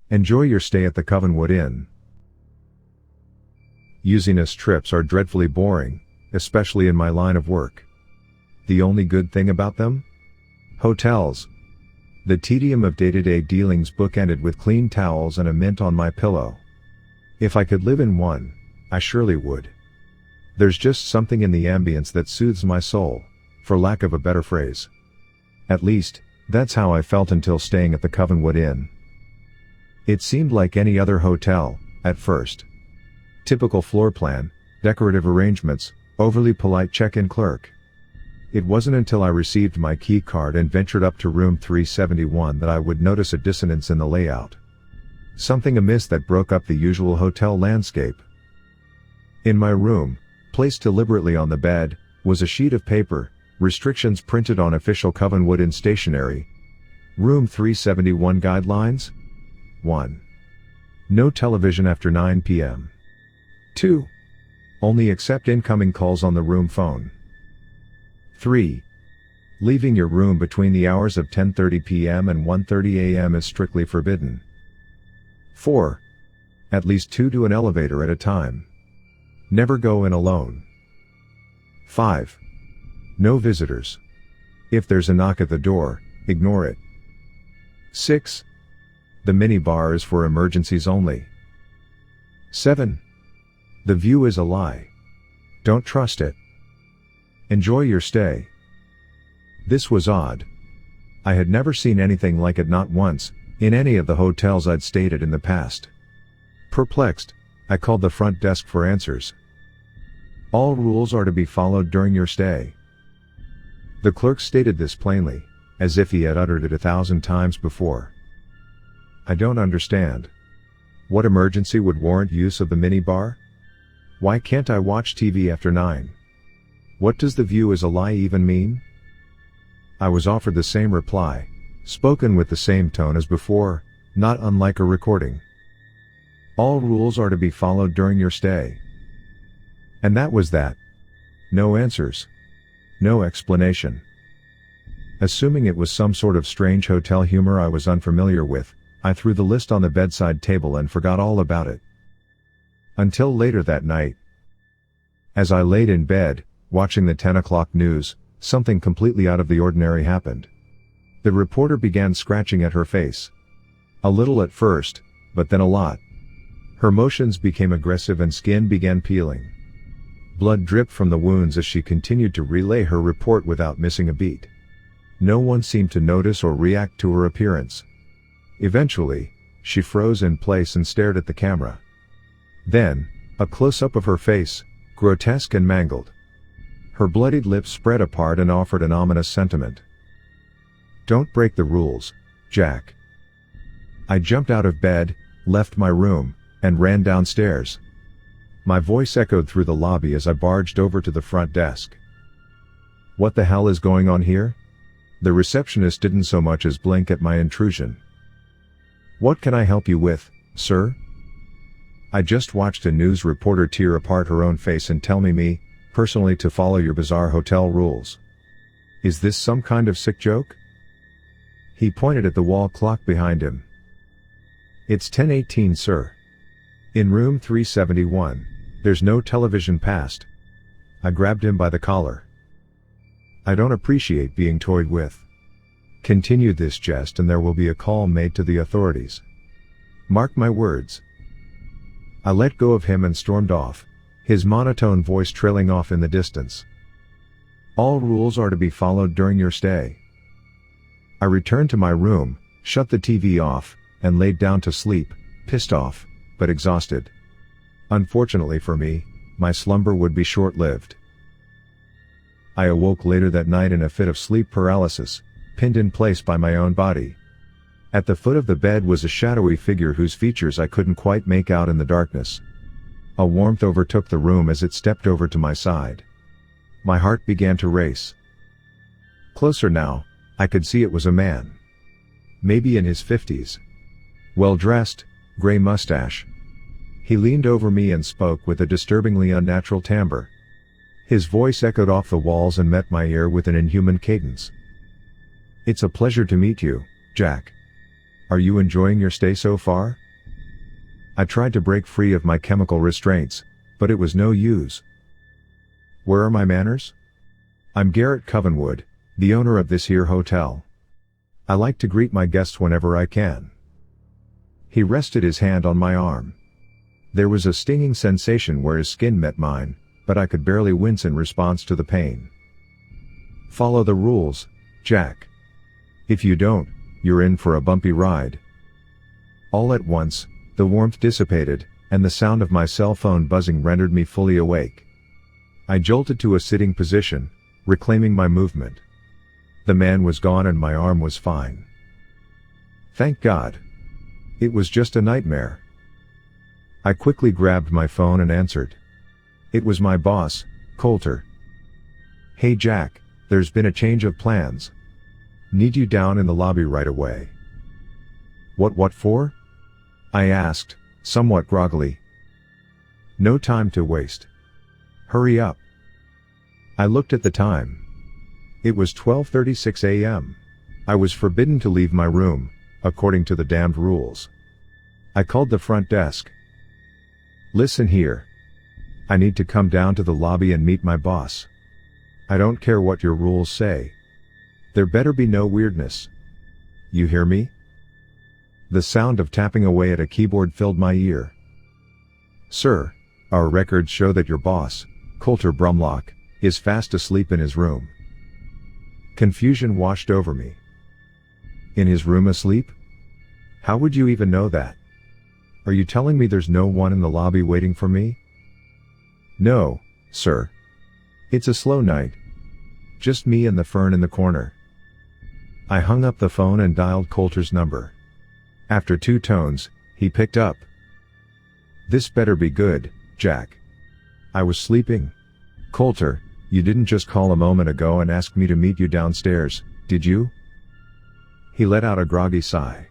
Enjoy your stay at the Covenwood Inn. Usiness trips are dreadfully boring, especially in my line of work. The only good thing about them? Hotels. The tedium of day-to-day dealings bookended with clean towels and a mint on my pillow. If I could live in one, I surely would. There's just something in the ambience that soothes my soul, for lack of a better phrase. At least, that's how I felt until staying at the Covenwood Inn. It seemed like any other hotel, at first. Typical floor plan, decorative arrangements, overly polite check-in clerk. It wasn't until I received my key card and ventured up to room 371 that I would notice a dissonance in the layout. Something amiss that broke up the usual hotel landscape. In my room, placed deliberately on the bed, was a sheet of paper, restrictions printed on official Covenwood Inn stationery. Room 371 guidelines? 1. No television after 9 p.m. 2. Only accept incoming calls on the room phone. 3. Leaving your room between the hours of 10:30 p.m. and 1:30 a.m. is strictly forbidden. 4. At least 2 to an elevator at a time. Never go in alone. 5. No visitors. If there's a knock at the door, ignore it. 6. The minibar is for emergencies only. 7. The view is a lie. Don't trust it. Enjoy your stay. This was odd. I had never seen anything like it, not once, in any of the hotels I'd stayed at in the past. Perplexed, I called the front desk for answers. All rules are to be followed during your stay. The clerk stated this plainly, as if he had uttered it 1,000 times before. I don't understand. What emergency would warrant use of the minibar? Why can't I watch TV after 9? What does the view is a lie even mean? I was offered the same reply, spoken with the same tone as before, not unlike a recording. All rules are to be followed during your stay. And that was that. No answers. No explanation. Assuming it was some sort of strange hotel humor I was unfamiliar with, I threw the list on the bedside table and forgot all about it. Until later that night. As I laid in bed, watching the 10 o'clock news, something completely out of the ordinary happened. The reporter began scratching at her face. A little at first, but then a lot. Her motions became aggressive and skin began peeling. Blood dripped from the wounds as she continued to relay her report without missing a beat. No one seemed to notice or react to her appearance. Eventually, she froze in place and stared at the camera. Then, a close-up of her face, grotesque and mangled. Her bloodied lips spread apart and offered an ominous sentiment. Don't break the rules, Jack. I jumped out of bed, left my room, and ran downstairs. My voice echoed through the lobby as I barged over to the front desk. What the hell is going on here? The receptionist didn't so much as blink at my intrusion. What can I help you with, sir? I just watched a news reporter tear apart her own face and tell me, personally, to follow your bizarre hotel rules. Is this some kind of sick joke? He pointed at the wall clock behind him. It's 10:18, sir. In room 371, there's no television past. I grabbed him by the collar. I don't appreciate being toyed with. Continue this jest and there will be a call made to the authorities. Mark my words. I let go of him and stormed off, his monotone voice trailing off in the distance. All rules are to be followed during your stay. I returned to my room, shut the TV off, and laid down to sleep, pissed off, but exhausted. Unfortunately for me, my slumber would be short-lived. I awoke later that night in a fit of sleep paralysis, pinned in place by my own body. At the foot of the bed was a shadowy figure whose features I couldn't quite make out in the darkness. A warmth overtook the room as it stepped over to my side. My heart began to race. Closer now, I could see it was a man. Maybe in his 50s. Well-dressed, gray mustache. He leaned over me and spoke with a disturbingly unnatural timbre. His voice echoed off the walls and met my ear with an inhuman cadence. It's a pleasure to meet you, Jack. Are you enjoying your stay so far? I tried to break free of my chemical restraints, but it was no use. Where are my manners? I'm Garrett Covenwood, the owner of this here hotel. I like to greet my guests whenever I can. He rested his hand on my arm. There was a stinging sensation where his skin met mine, but I could barely wince in response to the pain. Follow the rules, Jack. If you don't, you're in for a bumpy ride. All at once, the warmth dissipated, and the sound of my cell phone buzzing rendered me fully awake. I jolted to a sitting position, reclaiming my movement. The man was gone and my arm was fine. Thank God. It was just a nightmare. I quickly grabbed my phone and answered. It was my boss, Coulter. Hey Jack, there's been a change of plans. Need you down in the lobby right away. What for? I asked, somewhat groggily. No time to waste. Hurry up. I looked at the time. It was 12:36 a.m. I was forbidden to leave my room, according to the damned rules. I called the front desk. Listen here. I need to come down to the lobby and meet my boss. I don't care what your rules say. There better be no weirdness. You hear me? The sound of tapping away at a keyboard filled my ear. Sir, our records show that your boss, Coulter Brumlock, is fast asleep in his room. Confusion washed over me. In his room asleep? How would you even know that? Are you telling me there's no one in the lobby waiting for me? No, sir. It's a slow night. Just me and the fern in the corner. I hung up the phone and dialed Coulter's number. After 2 tones, he picked up. This better be good, Jack. I was sleeping. Coulter, you didn't just call a moment ago and ask me to meet you downstairs, did you? He let out a groggy sigh.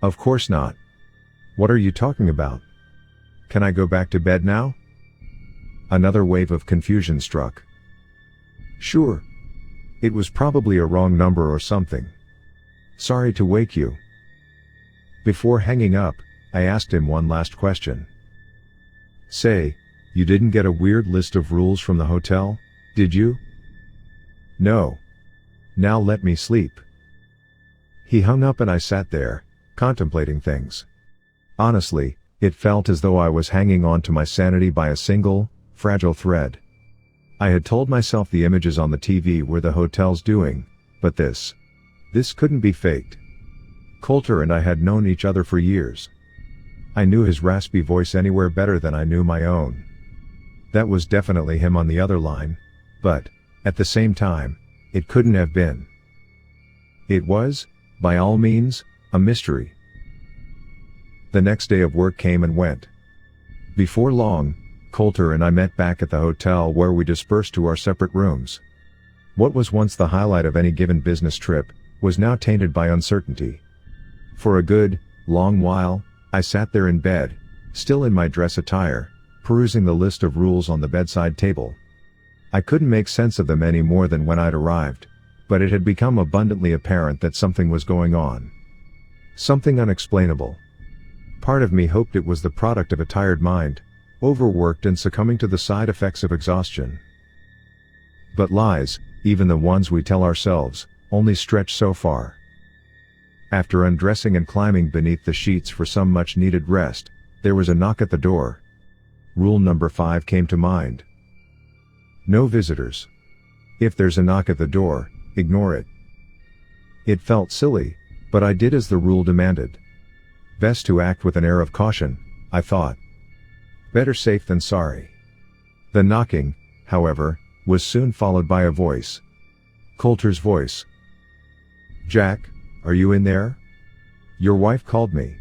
Of course not. What are you talking about? Can I go back to bed now? Another wave of confusion struck. Sure. It was probably a wrong number or something. Sorry to wake you. Before hanging up, I asked him one last question. Say, you didn't get a weird list of rules from the hotel, did you? No. Now let me sleep. He hung up and I sat there, contemplating things. Honestly, it felt as though I was hanging on to my sanity by a single, fragile thread. I had told myself the images on the TV were the hotel's doing, but this couldn't be faked. Coulter and I had known each other for years. I knew his raspy voice anywhere better than I knew my own. That was definitely him on the other line, but, at the same time, it couldn't have been. It was, by all means, a mystery. The next day of work came and went. Before long, Coulter and I met back at the hotel where we dispersed to our separate rooms. What was once the highlight of any given business trip, was now tainted by uncertainty. For a good, long while, I sat there in bed, still in my dress attire, perusing the list of rules on the bedside table. I couldn't make sense of them any more than when I'd arrived, but it had become abundantly apparent that something was going on. Something unexplainable. Part of me hoped it was the product of a tired mind, overworked and succumbing to the side effects of exhaustion. But lies, even the ones we tell ourselves, only stretch so far. After undressing and climbing beneath the sheets for some much-needed rest, there was a knock at the door. Rule number 5 came to mind. No visitors. If there's a knock at the door, ignore it. It felt silly, but I did as the rule demanded. Best to act with an air of caution, I thought. Better safe than sorry. The knocking, however, was soon followed by a voice. Coulter's voice. Jack, are you in there? Your wife called me.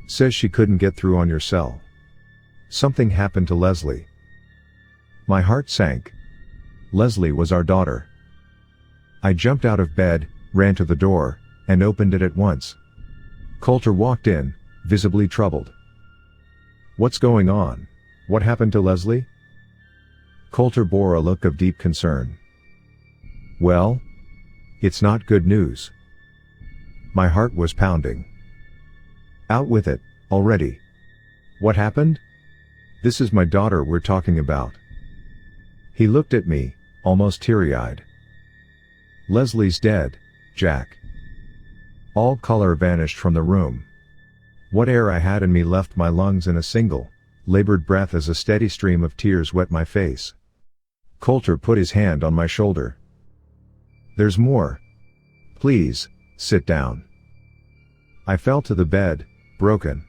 Says she couldn't get through on your cell. Something happened to Leslie. My heart sank. Leslie was our daughter. I jumped out of bed, ran to the door, and opened it at once. Coulter walked in, visibly troubled. What's going on? What happened to Leslie? Coulter bore a look of deep concern. Well, It's not good news. My heart was pounding. Out with it, already. What happened? This is my daughter we're talking about. He looked at me, almost teary-eyed. Leslie's dead, Jack. All color vanished from the room. What air I had in me left my lungs in a single, labored breath as a steady stream of tears wet my face. Coulter put his hand on my shoulder. There's more. Please, sit down. I fell to the bed, broken.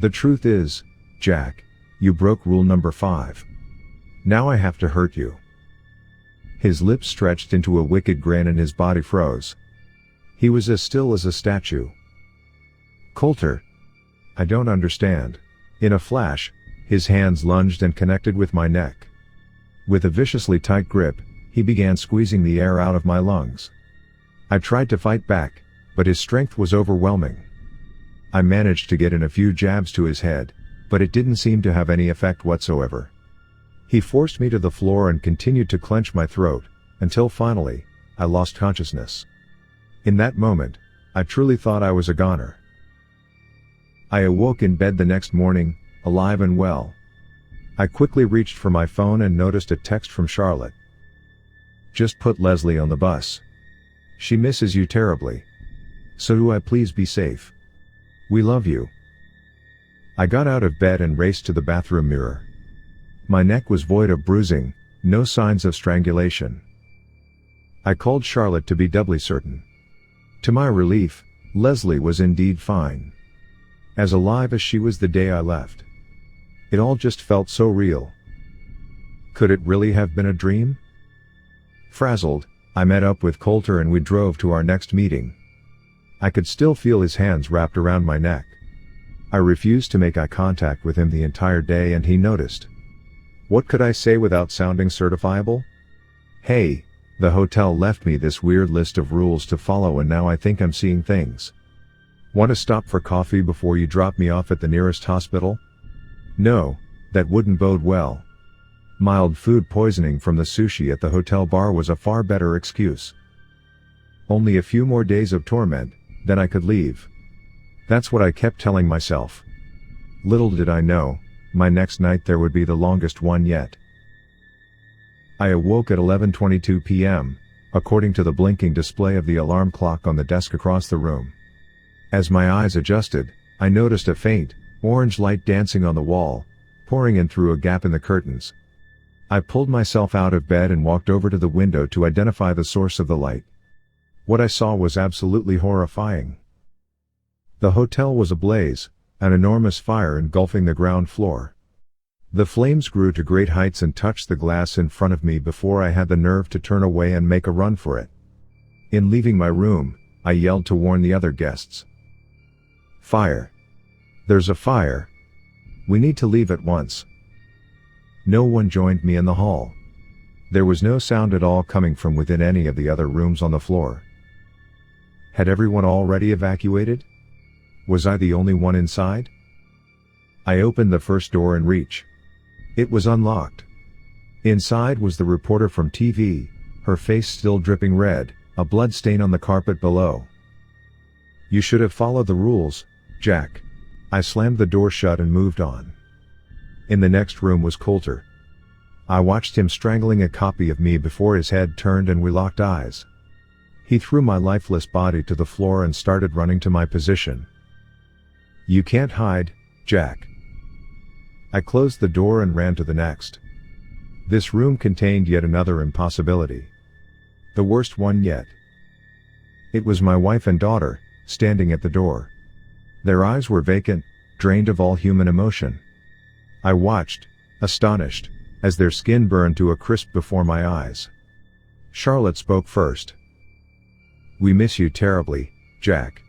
The truth is, Jack, you broke rule number 5. Now I have to hurt you. His lips stretched into a wicked grin and his body froze. He was as still as a statue. Coulter. I don't understand. In a flash, his hands lunged and connected with my neck. With a viciously tight grip, he began squeezing the air out of my lungs. I tried to fight back, but his strength was overwhelming. I managed to get in a few jabs to his head, but it didn't seem to have any effect whatsoever. He forced me to the floor and continued to clench my throat, until finally, I lost consciousness. In that moment, I truly thought I was a goner. I awoke in bed the next morning, alive and well. I quickly reached for my phone and noticed a text from Charlotte. Just put Leslie on the bus. She misses you terribly. So do I. Please be safe. We love you. I got out of bed and raced to the bathroom mirror. My neck was void of bruising, no signs of strangulation. I called Charlotte to be doubly certain. To my relief, Leslie was indeed fine. As alive as she was the day I left. It all just felt so real. Could it really have been a dream? Frazzled, I met up with Coulter and we drove to our next meeting. I could still feel his hands wrapped around my neck. I refused to make eye contact with him the entire day and he noticed. What could I say without sounding certifiable? Hey, the hotel left me this weird list of rules to follow and now I think I'm seeing things. Want to stop for coffee before you drop me off at the nearest hospital? No, that wouldn't bode well. Mild food poisoning from the sushi at the hotel bar was a far better excuse. Only a few more days of torment, then I could leave. That's what I kept telling myself. Little did I know, my next night there would be the longest one yet. I awoke at 11:22 p.m., according to the blinking display of the alarm clock on the desk across the room. As my eyes adjusted, I noticed a faint, orange light dancing on the wall, pouring in through a gap in the curtains. I pulled myself out of bed and walked over to the window to identify the source of the light. What I saw was absolutely horrifying. The hotel was ablaze, an enormous fire engulfing the ground floor. The flames grew to great heights and touched the glass in front of me before I had the nerve to turn away and make a run for it. In leaving my room, I yelled to warn the other guests. Fire! There's a fire! We need to leave at once. No one joined me in the hall. There was no sound at all coming from within any of the other rooms on the floor. Had everyone already evacuated? Was I the only one inside? I opened the first door in reach. It was unlocked. Inside was the reporter from TV, her face still dripping red, a blood stain on the carpet below. You should have followed the rules, Jack. I slammed the door shut and moved on. In the next room was Coulter. I watched him strangling a copy of me before his head turned and we locked eyes. He threw my lifeless body to the floor and started running to my position. You can't hide, Jack. I closed the door and ran to the next. This room contained yet another impossibility. The worst one yet. It was my wife and daughter, standing at the door. Their eyes were vacant, drained of all human emotion. I watched, astonished, as their skin burned to a crisp before my eyes. Charlotte spoke first. We miss you terribly, Jack.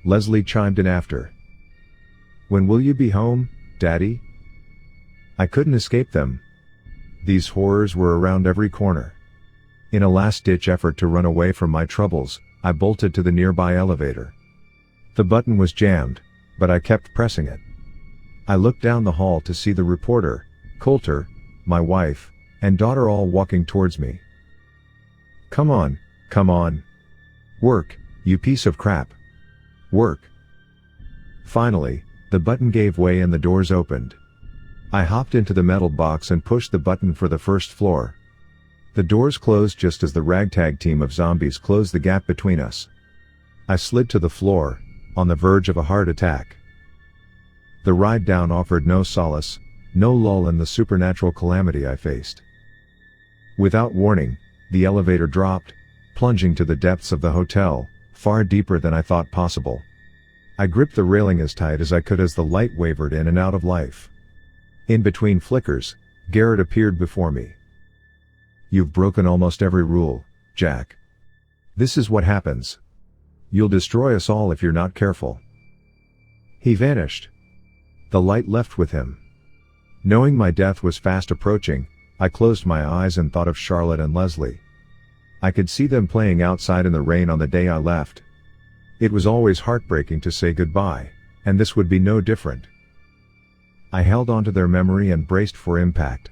Leslie chimed in after. When will you be home, Daddy? I couldn't escape them. These horrors were around every corner. In a last-ditch effort to run away from my troubles, I bolted to the nearby elevator. The button was jammed, but I kept pressing it. I looked down the hall to see the reporter, Coulter, my wife, and daughter all walking towards me. Come on, Come on. Work, you piece of crap. Work. Finally, the button gave way and the doors opened. I hopped into the metal box and pushed the button for the first floor. The doors closed just as the ragtag team of zombies closed the gap between us. I slid to the floor, on the verge of a heart attack. The ride down offered no solace, no lull in the supernatural calamity I faced. Without warning, the elevator dropped, plunging to the depths of the hotel, far deeper than I thought possible. I gripped the railing as tight as I could as the light wavered in and out of life. In between flickers, Garrett appeared before me. You've broken almost every rule, Jack. This is what happens. You'll destroy us all if you're not careful. He vanished. The light left with him. Knowing my death was fast approaching, I closed my eyes and thought of Charlotte and Leslie. I could see them playing outside in the rain on the day I left. It was always heartbreaking to say goodbye, and this would be no different. I held onto their memory and braced for impact.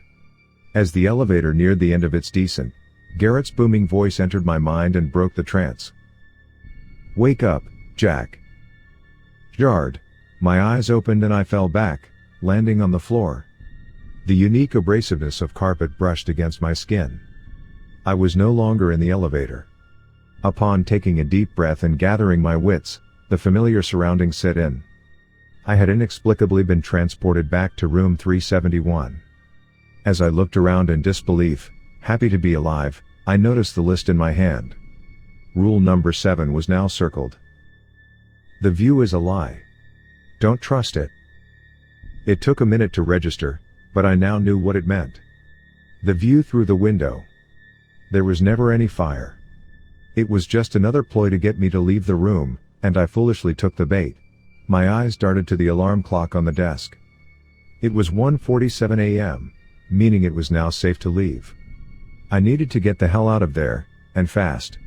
As the elevator neared the end of its descent, Garrett's booming voice entered my mind and broke the trance. Wake up, Jack. Jarred. My eyes opened and I fell back, landing on the floor. The unique abrasiveness of carpet brushed against my skin. I was no longer in the elevator. Upon taking a deep breath and gathering my wits, the familiar surroundings set in. I had inexplicably been transported back to room 371. As I looked around in disbelief, happy to be alive, I noticed the list in my hand. Rule number 7 was now circled. The view is a lie. Don't trust it. It took a minute to register, but I now knew what it meant. The view through the window. There was never any fire. It was just another ploy to get me to leave the room, and I foolishly took the bait. My eyes darted to the alarm clock on the desk. It was 1:47 a.m., meaning it was now safe to leave. I needed to get the hell out of there, and fast.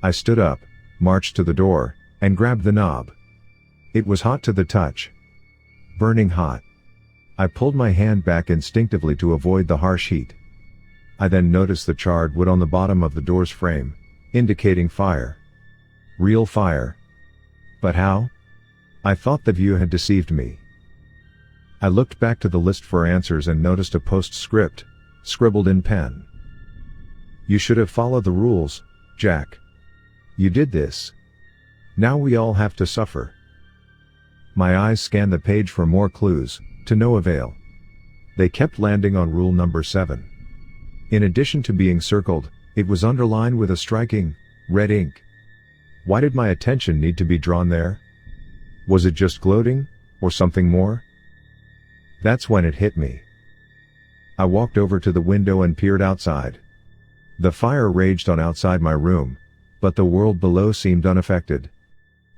I stood up, marched to the door, and grabbed the knob. It was hot to the touch. Burning hot. I pulled my hand back instinctively to avoid the harsh heat. I then noticed the charred wood on the bottom of the door's frame, indicating fire. Real fire. But how? I thought the view had deceived me. I looked back to the list for answers and noticed a postscript, scribbled in pen. You should have followed the rules, Jack. You did this. Now we all have to suffer. My eyes scanned the page for more clues, to no avail. They kept landing on rule number 7. In addition to being circled, it was underlined with a striking, red ink. Why did my attention need to be drawn there? Was it just gloating, or something more? That's when it hit me. I walked over to the window and peered outside. The fire raged on outside my room, but the world below seemed unaffected.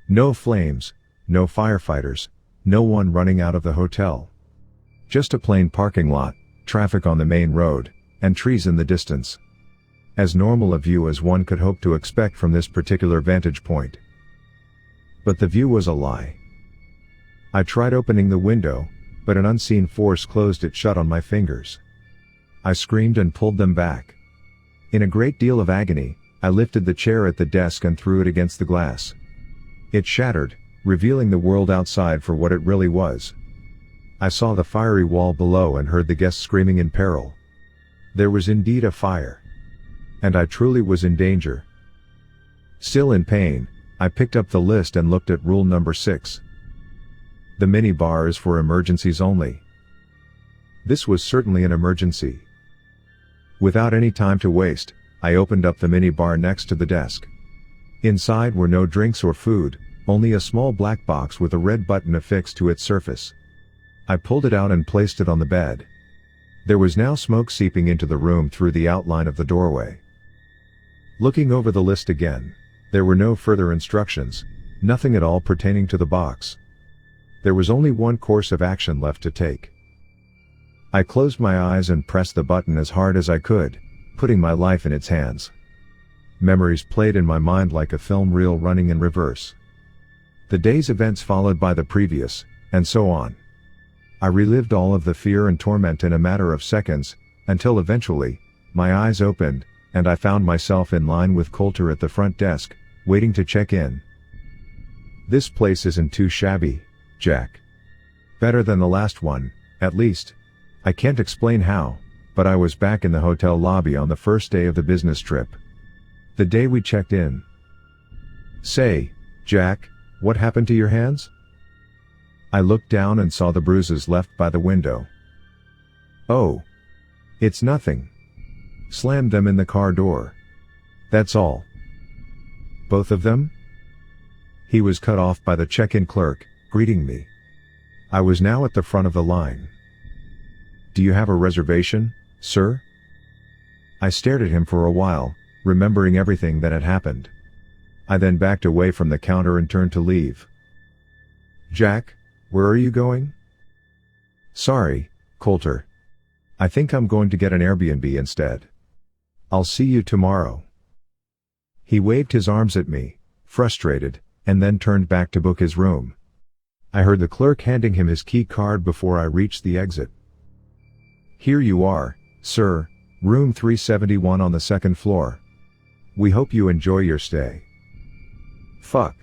No flames, no firefighters, no one running out of the hotel. Just a plain parking lot, traffic on the main road, and trees in the distance. As normal a view as one could hope to expect from this particular vantage point. But the view was a lie. I tried opening the window, but an unseen force closed it shut on my fingers. I screamed and pulled them back. In a great deal of agony, I lifted the chair at the desk and threw it against the glass. It shattered, revealing the world outside for what it really was. I saw the fiery wall below and heard the guests screaming in peril. There was indeed a fire. And I truly was in danger. Still in pain, I picked up the list and looked at rule number 6. The minibar is for emergencies only. This was certainly an emergency. Without any time to waste, I opened up the minibar next to the desk. Inside were no drinks or food, only a small black box with a red button affixed to its surface. I pulled it out and placed it on the bed. There was now smoke seeping into the room through the outline of the doorway. Looking over the list again, there were no further instructions, nothing at all pertaining to the box. There was only one course of action left to take. I closed my eyes and pressed the button as hard as I could, putting my life in its hands. Memories played in my mind like a film reel running in reverse. The day's events followed by the previous, and so on. I relived all of the fear and torment in a matter of seconds, until eventually, my eyes opened, and I found myself in line with Coulter at the front desk, waiting to check in. This place isn't too shabby, Jack. Better than the last one, at least. I can't explain how, but I was back in the hotel lobby on the first day of the business trip. The day we checked in. Say, Jack, what happened to your hands? I looked down and saw the bruises left by the window. Oh. It's nothing. Slammed them in the car door. That's all. Both of them? He was cut off by the check-in clerk, greeting me. I was now at the front of the line. Do you have a reservation, sir? I stared at him for a while, remembering everything that had happened. I then backed away from the counter and turned to leave. Jack, where are you going? Sorry, Coulter. I think I'm going to get an Airbnb instead. I'll see you tomorrow. He waved his arms at me, frustrated, and then turned back to book his room. I heard the clerk handing him his key card before I reached the exit. Here you are, sir, room 371 on the second floor. We hope you enjoy your stay. Fuck.